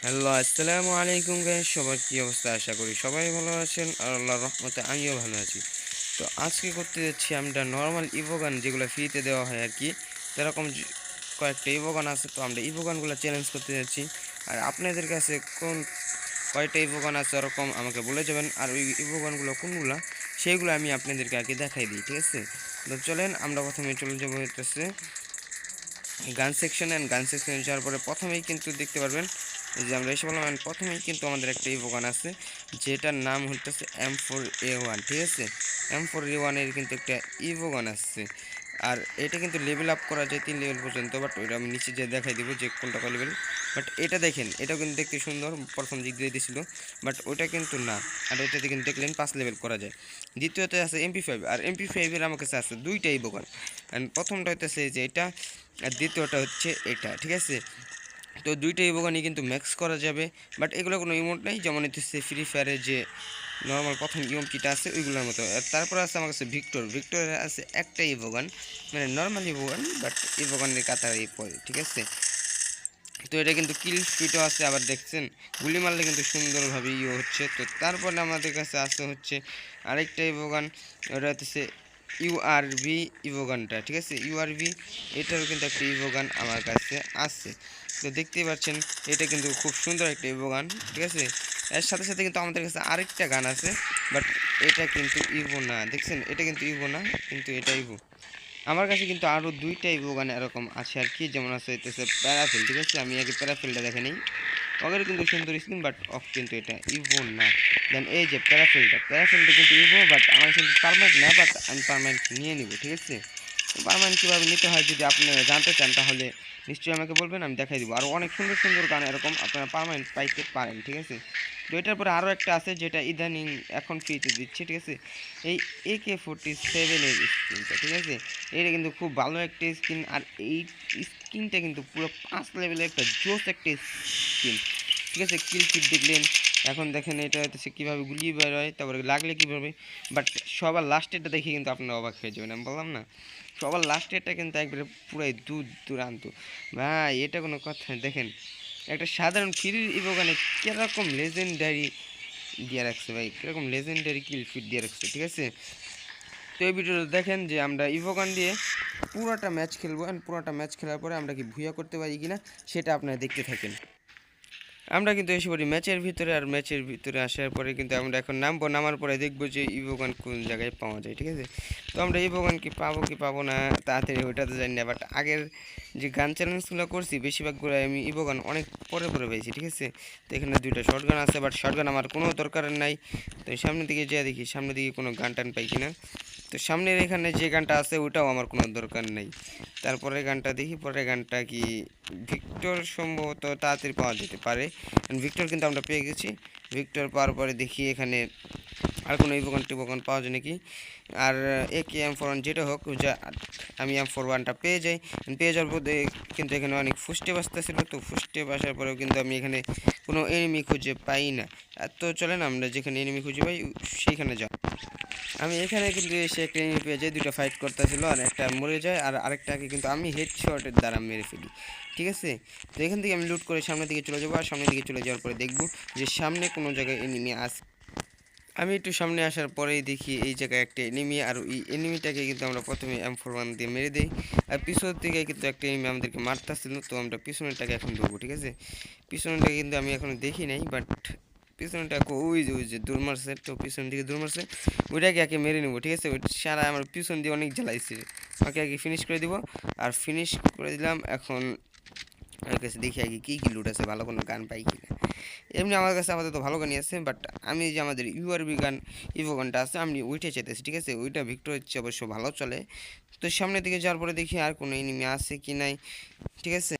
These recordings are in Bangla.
হ্যালো, আসসালামু আলাইকুম গাইস। সবার কি অবস্থা? আশা করি সবাই ভালো আছেন আর আল্লাহর রহমতে আমিও ভালো আছি। তো আজকে করতে যাচ্ছি আমরা নর্মাল ইভোগান যেগুলো ফ্রিতে দেওয়া হয় আর কি। এরকম কয়েকটা ইভোগান আছে, তো আমরা ইভোগানগুলো চ্যালেঞ্জ করতে যাচ্ছি। আর আপনাদের কাছে কয়টা ইভোগান আছে ওরকম আমাকে বলে যাবেন, আর ওই ইভোগানগুলো কোনগুলো সেইগুলো আমি আপনাদেরকে আগে দেখাই দিই, ঠিক আছে? তো চলেন আমরা প্রথমে চলে যাবো হচ্ছে গান সেকশন। অ্যান্ড গান সেকশনে যাওয়ার পরে প্রথমেই কিন্তু দেখতে পারবেন এই যে আমরা এসে বললাম, অ্যান্ড প্রথমেই কিন্তু আমাদের একটা ইভোগান আছে যেটার নাম হচ্ছে M4A1, ঠিক আছে? M4A1 এর কিন্তু একটা ইভোগান আসছে, আর এটা কিন্তু লেভেল আপ করা যায় 3 লেভেল পর্যন্ত, বাট ওইটা আমি নিচে যে দেখাই দিব যে কোনটা কয় লেভেল। বাট এটা দেখেন, এটাও কিন্তু দেখতে সুন্দর, প্রথম দিক দিয়ে দিয়েছিল, বাট ওইটা কিন্তু না। আর এটাতে কিন্তু দেখলেন 5 লেভেল করা যায়। দ্বিতীয়তে আছে MP5, আর MP5-এর আমার কাছে আছে দুইটা ইভোগান। অ্যান্ড প্রথমটা হইতেছে যে এটা, আর দ্বিতীয়টা হচ্ছে এটা, ঠিক আছে? তো দুইটা ইভোগানই কিন্তু ম্যাক্স করা যাবে, বাট এগুলো কোনো ইমোট নেই, যেমন হচ্ছে ফ্রি ফায়ারের যে নর্মাল প্রথম ইমোটটা আছে ওইগুলোর মতো। আর তারপর আছে আমার কাছে ভিক্টরের আছে একটা ইভোগান, মানে নর্মাল ইভোগান, বাট ইভোগানের কাতারেই পড়ে, ঠিক আছে? তো এটা কিন্তু কিল ফিটও আছে, আবার দেখছেন গুলি মারলে কিন্তু সুন্দরভাবে হচ্ছে। তো তারপরে আমাদের কাছে আছে হচ্ছে আরেকটা ইভোগান, ওটা হচ্ছে URV ইভোগানটা, ঠিক আছে? URV এটারও কিন্তু একটা ইভোগান আমার কাছে আছে। তো দেখতেই পাচ্ছেন এটা কিন্তু খুব সুন্দর একটা ইভোগান, ঠিক আছে? এর সাথে সাথে কিন্তু আমাদের কাছে আরেকটা গান আছে, বাট এটা কিন্তু ইভো না। দেখছেন এটা কিন্তু ইভো না, কিন্তু এটা ইভো। আমার কাছে কিন্তু আরও দুইটা ইভোগান এরকম আছে আর কি, যেমন আছে হইতেছে প্যারাফিল, ঠিক আছে? আমি আগে প্যারাফিলটা দেখে নিই। ওদের কিন্তু সুন্দর স্কিন, বাট অফ কিন্তু এটা ইভো না। দেন এই যে প্যারাফিলটা কিন্তু ইভো, বাট আমার কিন্তু পারমানেন্ট না, বাট আমি পারমানেন্ট নিয়ে নিব, ঠিক আছে? পারমানেন্ট কীভাবে নিতে হয় যদি আপনারা জানতে চান তাহলে নিশ্চয়ই আমাকে বলবেন, আমি দেখাই দিব। আর অনেক সুন্দর সুন্দর গান এরকম আপনারা পারমানেন্ট পাইতে পারেন, ঠিক আছে? তো এটার পরে আরও একটা আছে যেটা ইদানিং এখন ফ্রিতে দিচ্ছে, ঠিক আছে? এই AK-47-এর স্কিনটা, ঠিক আছে? এটা কিন্তু খুব ভালো একটা স্কিন, আর এই স্কিনটা কিন্তু পুরো 5 লেভেলের একটা জোস একটা স্কিন, ঠিক আছে? কিল ফিট দেখলেন, এখন দেখেন এটা হচ্ছে কীভাবে গুলি বের হয়, তারপরে লাগলে কীভাবে। বাট সবার লাস্টেরটা দেখে কিন্তু আপনারা অবাক হয়ে যাবেন, আমি বললাম না সবার লাস্টেরটা কিন্তু একবারে পুরাই দূর দূরান্ত। ভাই এটা কোনো কথা? দেখেন একটা সাধারণ ফ্রির ইভোগানে কীরকম লেজেন্ডারি দিয়ে রাখছে ভাই, কীরকম লেজেন্ডারি কিল ফিট দিয়ে রাখছে, ঠিক আছে? তো এই ভিডিওটা দেখেন যে আমরা ইভোগান দিয়ে পুরোটা ম্যাচ খেলবো, অ্যান্ড পুরোটা ম্যাচ খেলার পরে আমরা কি ভুইয়া করতে পারি কিনা সেটা আপনারা দেখতে থাকেন। আমরা কিন্তু এসে পড়ি ম্যাচের ভিতরে, আর ম্যাচের ভিতরে আসার পরে কিন্তু আমরা এখন নামার পরে দেখবো যে ইভোগান কোন জায়গায় পাওয়া যায়, ঠিক আছে? তো আমরা ইভোগান কি পাবো না তাড়াতাড়ি ওইটা তো জানি না, বাট আগের যে গান চ্যালেঞ্জগুলো করছি বেশিরভাগগুলো আমি ইভোগান অনেক পরে পেয়েছি, ঠিক আছে? তো এখানে দুইটা শর্ট গান আছে, বাট শর্ট গান আমার কোনো দরকার নাই। তো সামনের দিকে যেয়ে দেখি সামনের দিকে কোনো গান টান পাই কিনা। তো সামনের এখানে যে গানটা আছে ওটাও আমার কোনো দরকার নেই। তারপরে গানটা দেখি, পরের গানটা কি ভিক্টর সম্ভবত তাড়াতাড়ি পাওয়া যেতে পারে। ভিক্টর কিন্তু আমরা পেয়ে গেছি। ভিক্টর পাওয়ার পরে দেখি এখানে আর কোনো ইভোগান পাওয়া যায় নাকি। আর AK-M41 যেটা হোক, যা আমি M41টা পেয়ে যাওয়ার পরে কিন্তু এখানে অনেক ফুস্টেপ আসতেছিল। তো ফুস্টেপ আসার পরেও কিন্তু আমি এখানে কোনো এনিমি খুঁজে পাই না। তো চলেন আমরা যেখানে এনিমি খুঁজে পাই সেইখানে যাই। আমি এখানে কিন্তু এসে একটা এনিমি পেয়ে যাই, দুটো ফাইট করতেছিল, আর একটা মরে যায়, আর আরেকটাকে কিন্তু আমি হেডশটের দ্বারা মেরে ফেলি, ঠিক আছে? তো এখান থেকে আমি লুট করে সামনের দিকে চলে যাবো, আর সামনের দিকে চলে যাওয়ার পরে দেখবো যে সামনে কোনো জায়গায় এনিমি আছে। আমি একটু সামনে আসার পরেই দেখি এই জায়গায় একটা এনিমি, আর ওই এনিমিটাকে কিন্তু আমরা প্রথমে M41 দিয়ে মেরে দিই। আর পিছন থেকে কিন্তু একটা এনিমি আমাদেরকে মারতেছিল, তো আমরা পিছনেরটাকে এখন ধরবো, ঠিক আছে? পিছনেরটাকে কিন্তু আমি এখনো দেখি নাই, বাট পিছনটা ওই যে দূর মারছে, তো পিছন দিকে দূর মারছে, ওইটাকে একে মেরে নেবো, ঠিক আছে? ওই সারা আমার পিছন দিয়ে অনেক জ্বালাইছে, ওকে আগে ফিনিশ করে দিব। আর ফিনিশ করে দিলাম। এখন আমার কাছে দেখি আগে কী কী লুট আছে, ভালো কোনো গান পাই কিনা। এমনি আমার কাছে আপাতত ভালো গানই আছে, বাট আমি যে আমাদের URV গান ইভোগানটা আছে আমি ওইটা চাইতেছি, ঠিক আছে? ওইটা ভিক্টর হচ্ছে অবশ্য ভালো চলে। তো সামনের দিকে যাওয়ার পরে দেখি আর কোনো এনিমি আছে কি নাই, ঠিক আছে?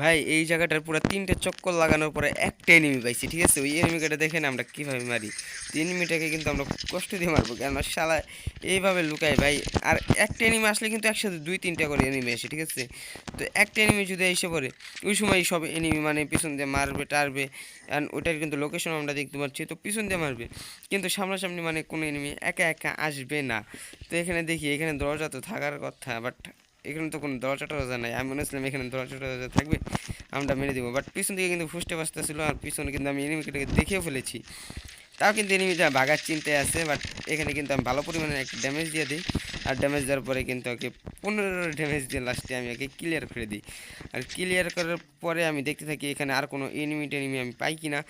ভাই এই জায়গাটার পুরো 3টে চক্কর লাগানোর পরে একটা এনিমি পাইছি, ঠিক আছে? ওই এনিমিটা দেখেন আমরা কীভাবে মারি। তো এনিমিটাকে কিন্তু আমরা কষ্ট দিয়ে মারবো, কেন শালা এইভাবে লুকায় ভাই। আর একটা এনিমি আসলে কিন্তু একসাথে 2-3টা করে এনিমি আসে, ঠিক আছে? তো একটা এনিমি যদি এসে পড়ে ওই সময় সব এনিমি মানে পিছন দিয়ে মারবে টারবে, অ্যান্ড ওটার কিন্তু লোকেশন আমরা দেখতে পাচ্ছি, তো পিছন দিয়ে মারবে, কিন্তু সামনাসামনি মানে কোনো এনিমি একা একা আসবে না। তো এখানে দেখি এখানে দরজা তো থাকার কথা, বাট এখানে তো কোনো দরজা টরজা নাই। আমি মনে ছিলাম এখানে দরজা টরজা থাকবে, আমরা মেরে দিব। বাট পিছন থেকে কিন্তু ফুসতে বাজতেছিল, আর পিছনে কিন্তু আমি এনিমিটাকে দেখেও ফেলেছি। তাও কিন্তু এনিমিটা ভাগার চিন্তায় আছে। বাট এখানে কিন্তু আমি ভালো পরিমাণে একটা ড্যামেজ দিয়ে দিই, আর ড্যামেজ দেওয়ার পরে কিন্তু ওকে 15 ড্যামেজ দিয়ে লাস্টে আমি ওকে ক্লিয়ার করে দিই। আর ক্লিয়ার করার পরে আমি দেখতে থাকি এখানে আর কোনো এনিমি আমি পাই কিনা।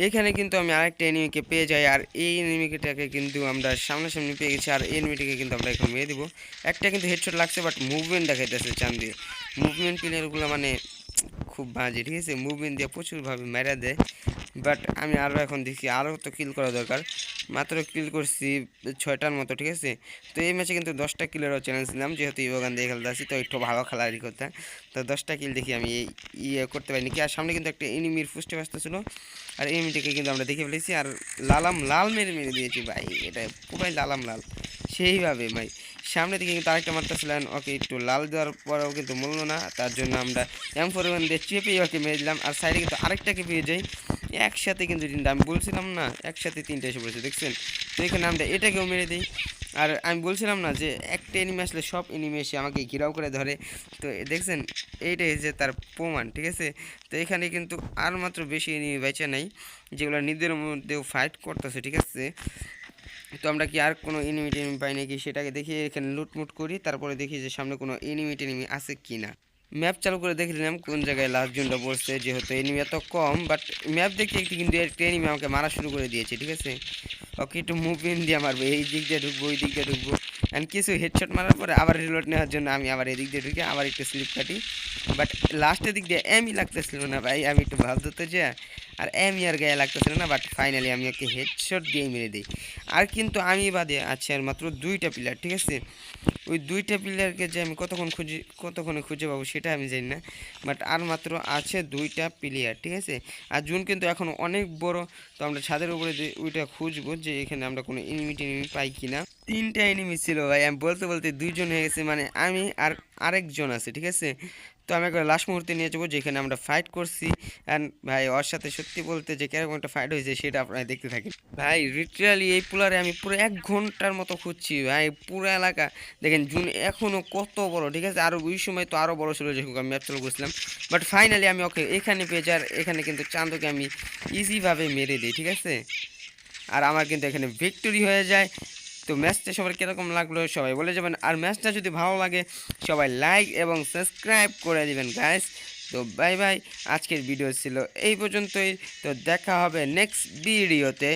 এখানে কিন্তু আমি আরেকটা এনিমিকে পেয়ে যাই, আর এই এনিমিটাকে কিন্তু আমরা সামনাসামনি পেয়ে গেছি। আর এনিমিটাকে কিন্তু আমরা এখন মেরে দিব। একটা কিন্তু হেডশট লাগছে, বাট মুভমেন্ট দেখাইতেছে চান দিয়ে। মুভমেন্ট প্লেয়ারগুলো মানে খুব বাজে, ঠিক আছে, মুভমেন্ট দিয়ে প্রচুরভাবে মেরা দেয়। বাট আমি আরও এখন দেখি আরও তো কিল করা দরকার। মাত্র কিল করছি 6টার মতো, ঠিক আছে। তো এই ম্যাচে কিন্তু 10টা কিলেরও চ্যালেঞ্জ নিলাম, যেহেতু ইভোগান দিয়ে খেলতে আসি, তো একটু ভালো খেলারই কথা। তো 10টা কিল দেখি আমি ইয়ে করতে পারিনি কি। আর সামনে কিন্তু একটা এনিমির ফুস্টে আসতেছিল, আর এনিমিটাকে কিন্তু আমরা দেখে ফেলেছি, আর লাল মেরে মেরে দিয়েছি ভাই। এটা পুরাই লাল সেইভাবে ভাই। সামনে দিকে কিন্তু আরেকটা মারতেছিলেন, ওকে একটু লাল দেওয়ার পরেও কিন্তু মূল্য না, তার জন্য আমরা M41 দিয়ে চেপেই ওকে মেরে দিলাম। আর সাইডে কিন্তু আরেকটাকে পেয়ে যাই, একসাথে কিন্তু তিনটা, আমি বলছিলাম না একসাথে তিনটা এসে পড়েছে, দেখছেন। তো এখানে আমরা এটাকেও মেরে দিই। আর আমি বলছিলাম না যে একটা এনিমি আসলে সব এনিমি এসে আমাকে ঘিরাও করে ধরে, তো দেখছেন এইটাই যে তার প্রমাণ, ঠিক আছে। তো এখানে কিন্তু আর মাত্র বেশি এনিমি বেঁচে নাই, যেগুলো নিজেদের মধ্যেও ফাইট করতেছে, ঠিক আছে। তো আমরা কি আর কোনো এনিমি টেনিমি পাই নাকি সেটাকে দেখি, এখানে লুটমুট করি, তারপরে দেখি যে সামনে কোনো এনিমি টেনিমি আছে কি না। ম্যাপ চালু করে দেখে নিলাম কোন জায়গায় লাস্ট জোনটা পড়ছে, যেহেতু এনিমি এত কম। বাট ম্যাপ দেখে একটি কিন্তু একটা এনিমি আমাকে মারা শুরু করে দিয়েছে, ঠিক আছে। ওকে একটু মুভমেন্ট দিয়ে মারবো, এই দিক দিয়ে ঢুকবো ওই দিক দিয়ে ঢুকবো, অ্যান্ড কিছু হেডশট মারার পরে আবার রিলোড নেওয়ার জন্য আমি আবার এদিক দিয়ে ঢুকে আবার একটু স্লিপ কাটি। বাট লাস্টের দিক দিয়ে এমই লাগতেছিল না ভাই, আমি একটু ভাব ধরতে যে, আর এমই আর গায়ে লাগতেছিল না। বাট ফাইনালি আমি ওকে হেডশট দিয়ে মেরে দিই। আর কিন্তু আমি বাদে আছে আর মাত্র 2টা প্লেয়ার, ঠিক আছে। ওই 2টা প্লেয়ারকে যে আমি কতক্ষণে খুঁজে পাবো সেটা আমি জানি না। বাট আর মাত্র আছে 2টা প্লেয়ার, ঠিক আছে। আর জুন কিন্তু এখন অনেক বড়, তো আমরা ছাদের উপরে যে ওইটা খুঁজবো যে এখানে আমরা কোনো এনিমি টেনিমি পাই কিনা। 3টা এনিমি ছিল ভাই, আমি বলতে বলতে 2জন হয়ে গেছে, মানে আমি আর আরেকজন আছে, ঠিক আছে। তো আমি একবার লাস্ট মুহূর্তে নিয়ে যাবো যেখানে আমরা ফাইট করছি। অ্যান্ড ভাই ওর সাথে সত্যি বলতে যে কিরকম একটা ফাইট হয়েছে সেটা আপনারা দেখতে থাকেন ভাই। লিটারালি এই পুলারে আমি পুরো 1 ঘন্টার মতো খুঁজছি ভাই, পুরো এলাকা দেখেন। জুন এখনও কত বড়, ঠিক আছে। আর ওই সময় তো আরও বড় ছিল যখন আমি ম্যাপ চালু করছিলাম। বাট ফাইনালি আমি ওকে এখানে পেয়ে যাই, আর এখানে কিন্তু চান্দকে আমি ইজিভাবে মেরে দিই, ঠিক আছে। আর আমার কিন্তু এখানে ভিক্টরি হয়ে যায়। তো ম্যাচটা সবার কীরকম লাগলো সবাই বলে যাবেন, আর ম্যাচটা যদি ভালো লাগে সবাই লাইক এবং সাবস্ক্রাইব করে দিবেন গাইস। তো বাই বাই, আজকের ভিডিও ছিল এই পর্যন্তই। তো দেখা হবে নেক্সট ভিডিওতে।